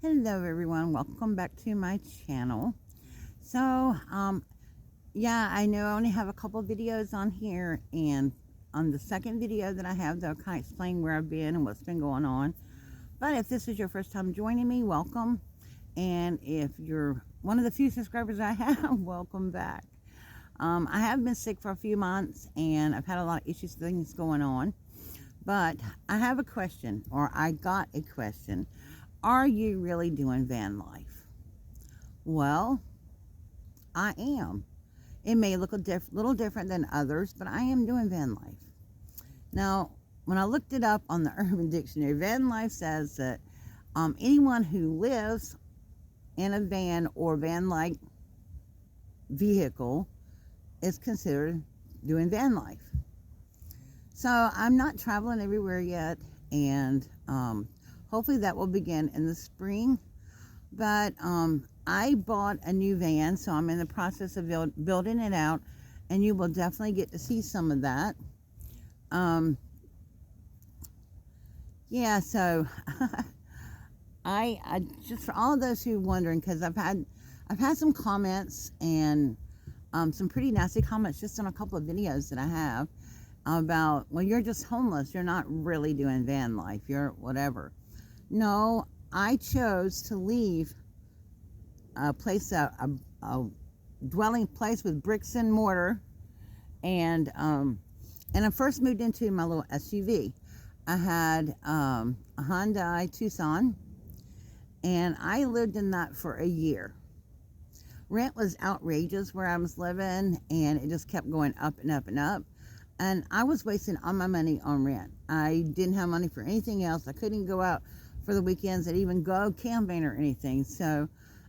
Hello everyone, welcome back to my channel. So, yeah, I know I only have a couple videos on here, and on the second video that I have, they'll kind of explain where I've been and what's been going on. But if this is your first time joining me, welcome. And if you're one of the few subscribers I have, welcome back. I have been sick for a few months, and I've had a lot of issues, things going on. But I have a question, or I got a question. Are you really doing van life? Well, I am. It may look a little different than others, but I am doing van life. Now, when I looked it up on the Urban Dictionary, van life says that anyone who lives in a van or van-like vehicle is considered doing van life. So I'm not traveling everywhere yet, and hopefully that will begin in the spring. But I bought a new van, so I'm in the process of building it out, and you will definitely get to see some of that. Yeah, so I just, for all of those who are wondering, because I've had some comments, and some pretty nasty comments just on a couple of videos that I have about, well, you're just homeless, you're not really doing van life, you're whatever. No, I chose to leave a place, a dwelling place with bricks and mortar, and I first moved into my little SUV. I had a Hyundai Tucson, and I lived in that for a year. Rent was outrageous where I was living, and it just kept going up and up and up. And I was wasting all my money on rent. I didn't have money for anything else. I couldn't go out for the weekends and even go camping or anything. So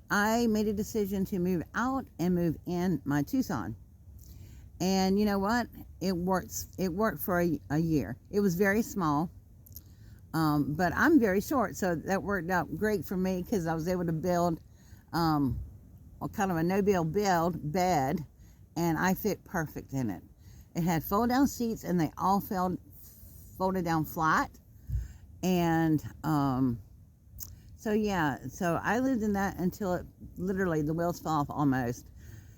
I made a decision to move out and move in my Tucson. And you know what? It worked for a year. It was very small, but I'm very short, so that worked out great for me, because I was able to build kind of a no-build bed, and I fit perfect in it. It had fold-down seats, and they all folded down flat. And so yeah, so I lived in that until it literally, the wheels fell off almost.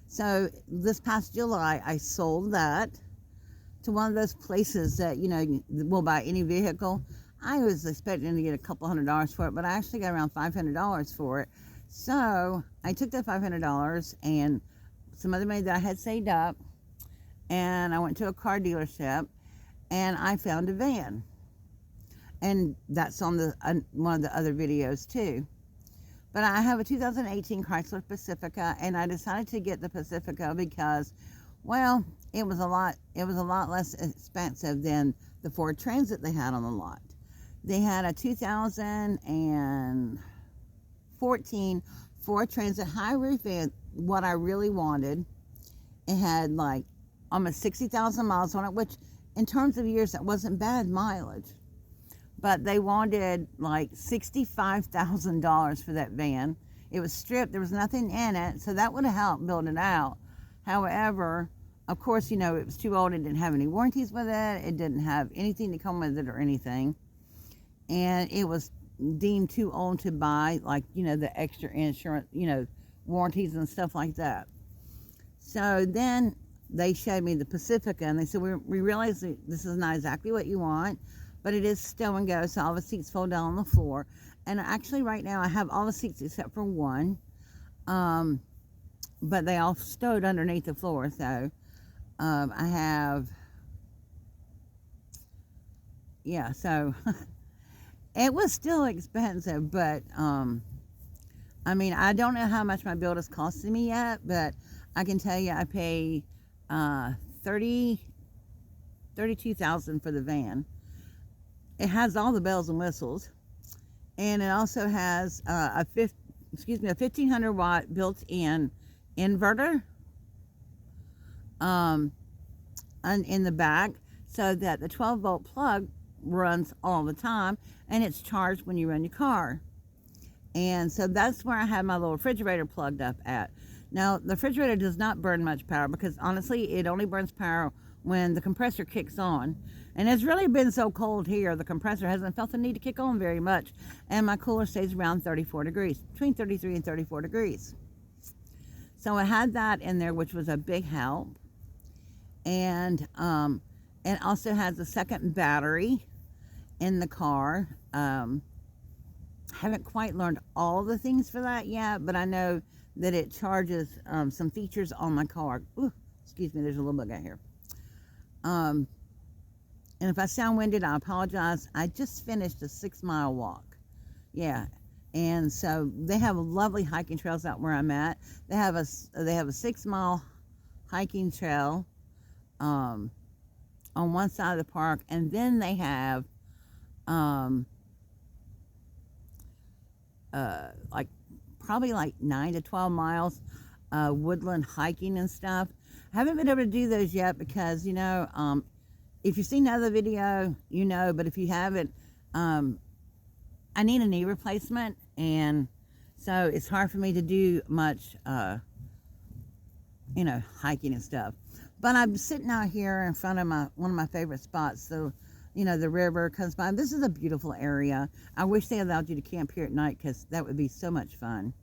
So this past July, I sold that to one of those places that, you know, will buy any vehicle. I was expecting to get a couple $100s for it, but I actually got around $500 for it. So I took that $500 and some other money that I had saved up, and I went to a car dealership, and I found a van. And that's on the one of the other videos too. But I have a 2018 Chrysler Pacifica, and I decided to get the Pacifica because, well, it was a lot less expensive than the Ford Transit they had on the lot. They had a 2014 Ford Transit high roof van, what I really wanted. It had like almost 60,000 miles on it, which in terms of years, that wasn't bad mileage. But they wanted like $65,000 for that van. It was stripped, there was nothing in it, so that would have helped build it out. However, of course, you know, it was too old, it didn't have any warranties with it, it didn't have anything to come with it or anything. And it was deemed too old to buy, like, you know, the extra insurance, you know, warranties and stuff like that. So then they showed me the Pacifica, and they said, we realize that this is not exactly what you want, but it is stow and go, so all the seats fold down on the floor. And actually right now I have all the seats except for one, but they all stowed underneath the floor. So I have, yeah, so it was still expensive, but I mean, I don't know how much my build is costing me yet, but I can tell you I pay $32,000 for the van. It has all the bells and whistles, and it also has a 1500 watt built-in inverter in the back, so that the 12-volt plug runs all the time, and it's charged when you run your car. And so that's where I have my little refrigerator plugged up at. Now, the refrigerator does not burn much power, because honestly, it only burns power when the compressor kicks on. And it's really been so cold here, the compressor hasn't felt the need to kick on very much. And my cooler stays around 34 degrees, between 33 and 34 degrees. So I had that in there, which was a big help. And it also has a second battery in the car. Haven't quite learned all the things for that yet, but I know that it charges some features on my car. Ooh, excuse me, there's a little bug out here. And if I sound winded, I apologize. I just finished a 6-mile walk. Yeah. And so they have lovely hiking trails out where I'm at. They have a 6-mile hiking trail on one side of the park, and then they have probably like 9 to 12 miles woodland hiking and stuff. I haven't been able to do those yet because, you know, if you've seen another video, you know, but if you haven't, I need a knee replacement, and so it's hard for me to do much, you know, hiking and stuff. But I'm sitting out here in front of one of my favorite spots, so, you know, the river comes by. This is a beautiful area. I wish they allowed you to camp here at night, because that would be so much fun.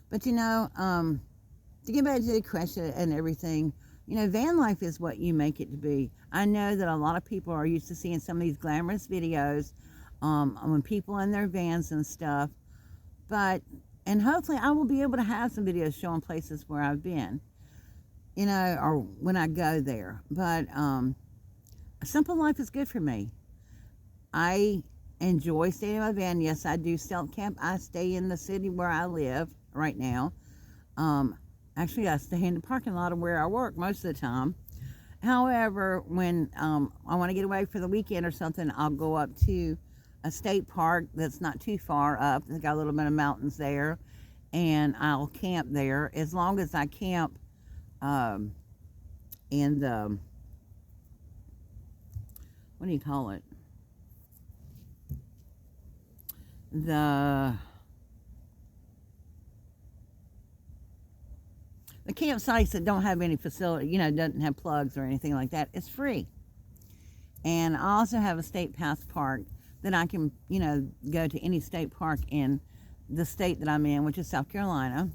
But, you know, to get back to the question and everything, you know, van life is what you make it to be. I know that a lot of people are used to seeing some of these glamorous videos when people in their vans and stuff. And hopefully I will be able to have some videos showing places where I've been, you know, or when I go there. But a simple life is good for me. I enjoy staying in my van. Yes, I do stealth camp. I stay in the city where I live right now. Actually, I stay in the parking lot of where I work most of the time. However, when I want to get away for the weekend or something, I'll go up to a state park that's not too far up. It's got a little bit of mountains there, and I'll camp there as long as I camp in the, what do you call it? The campsites that don't have any facility, you know, doesn't have plugs or anything like that. It's free. And I also have a state pass park that I can, you know, go to any state park in the state that I'm in, which is South Carolina.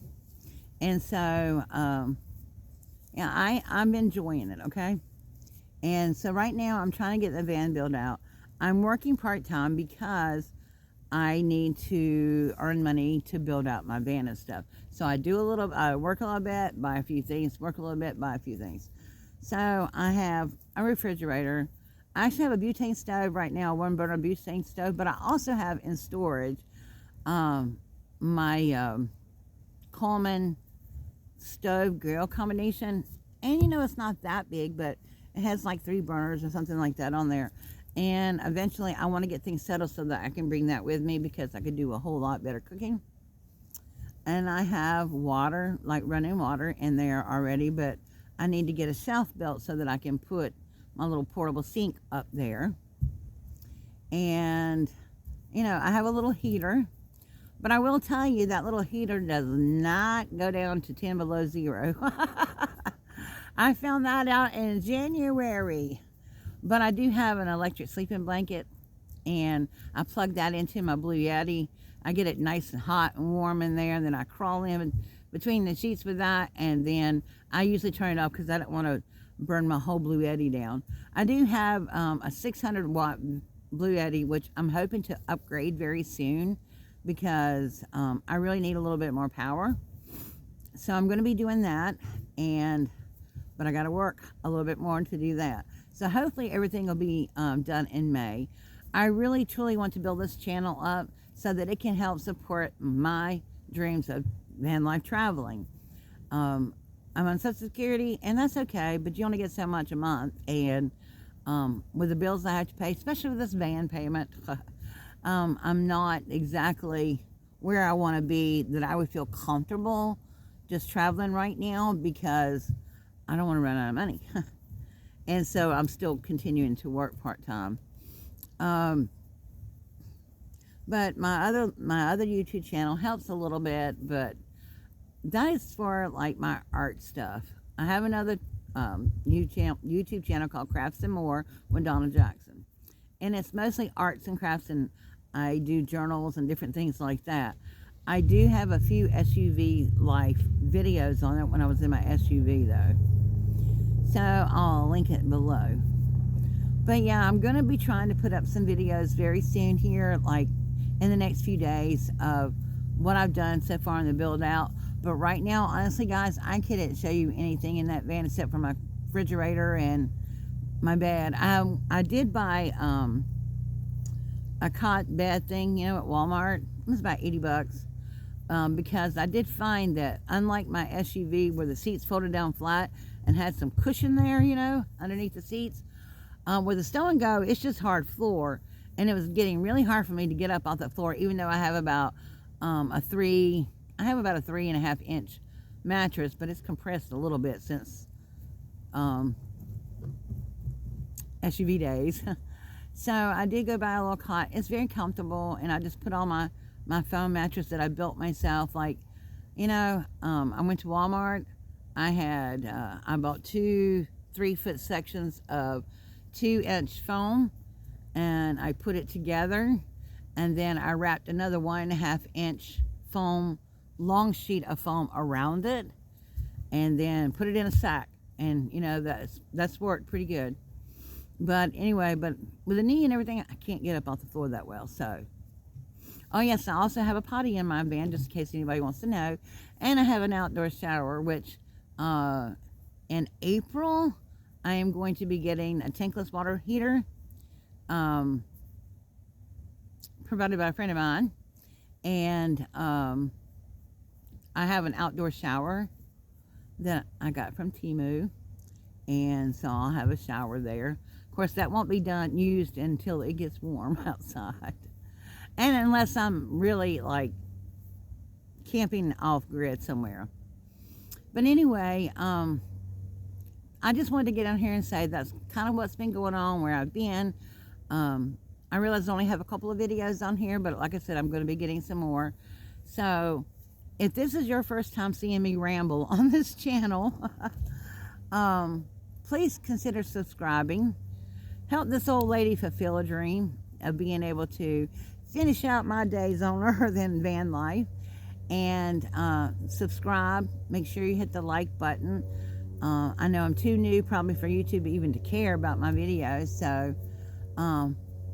And so, yeah, I'm enjoying it, okay? And so right now I'm trying to get the van built out. I'm working part-time because I need to earn money to build out my van and stuff. So I work a little bit, buy a few things, work a little bit, buy a few things. So I have a refrigerator. I actually have a butane stove right now, 1-burner butane stove, but I also have in storage my Coleman stove grill combination. And you know, it's not that big, but it has like 3 burners or something like that on there. And eventually I want to get things settled so that I can bring that with me, because I could do a whole lot better cooking. And I have water, like running water in there already, but I need to get a shelf built so that I can put my little portable sink up there. And, you know, I have a little heater, but I will tell you that little heater does not go down to 10 below zero. I found that out in January. But I do have an electric sleeping blanket, and I plug that into my Blue Yeti. I get it nice and hot and warm in there, and then I crawl in between the sheets with that, and then I usually turn it off because I don't want to burn my whole Blue Yeti down. I do have a 600 watt Blue Yeti, which I'm hoping to upgrade very soon, because I really need a little bit more power. So I'm going to be doing that, but I got to work a little bit more to do that. So hopefully everything will be done in May. I really, truly want to build this channel up so that it can help support my dreams of van life traveling. I'm on Social Security, and that's okay, but you only get so much a month. And with the bills I have to pay, especially with this van payment, I'm not exactly where I want to be, that I would feel comfortable just traveling right now, because I don't want to run out of money. And so I'm still continuing to work part-time. But my other YouTube channel helps a little bit, but that is for like my art stuff. I have another YouTube channel called Crafts and More with Donna Jackson. And it's mostly arts and crafts, and I do journals and different things like that. I do have a few SUV life videos on it when I was in my SUV though. So I'll link it below. But yeah, I'm going to be trying to put up some videos very soon here, like in the next few days, of what I've done so far in the build out. But right now, honestly guys, I couldn't show you anything in that van except for my refrigerator and my bed. I did buy a cot bed thing, you know, at Walmart. It was about 80 bucks. Because I did find that unlike my SUV where the seats folded down flat and had some cushion there, you know, underneath the seats, with the Stow and Go, it's just hard floor, and it was getting really hard for me to get up off that floor, even though I have about a 3.5 inch mattress, but it's compressed a little bit since SUV days. So I did go buy a little cot. It's very comfortable, and I just put all my foam mattress that I built myself. Like, you know, I went to Walmart. I bought 2 3-foot sections of 2-inch foam, and I put it together, and then I wrapped another 1.5-inch foam, long sheet of foam around it, and then put it in a sack. And you know, that's worked pretty good. But anyway, but with the knee and everything, I can't get up off the floor that well. So, oh yes, I also have a potty in my van, just in case anybody wants to know. And I have an outdoor shower, which in April, I am going to be getting a tankless water heater provided by a friend of mine. And I have an outdoor shower that I got from Temu. And so I'll have a shower there. Of course, that won't be used until it gets warm outside. And unless I'm really like camping off grid somewhere. But anyway, I just wanted to get on here and say that's kind of what's been going on, where I've been. I realize I only have a couple of videos on here, but like I said, I'm going to be getting some more. So if this is your first time seeing me ramble on this channel, please consider subscribing. Help this old lady fulfill a dream of being able to finish out my days on Earth in van life. And subscribe. Make sure you hit the like button. I know I'm too new probably for YouTube even to care about my videos, so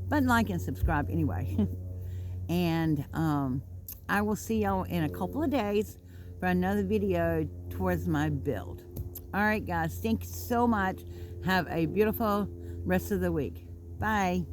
but like and subscribe anyway. And I will see y'all in a couple of days for another video towards my build. Alright guys, thank you so much. Have a beautiful rest of the week. Bye.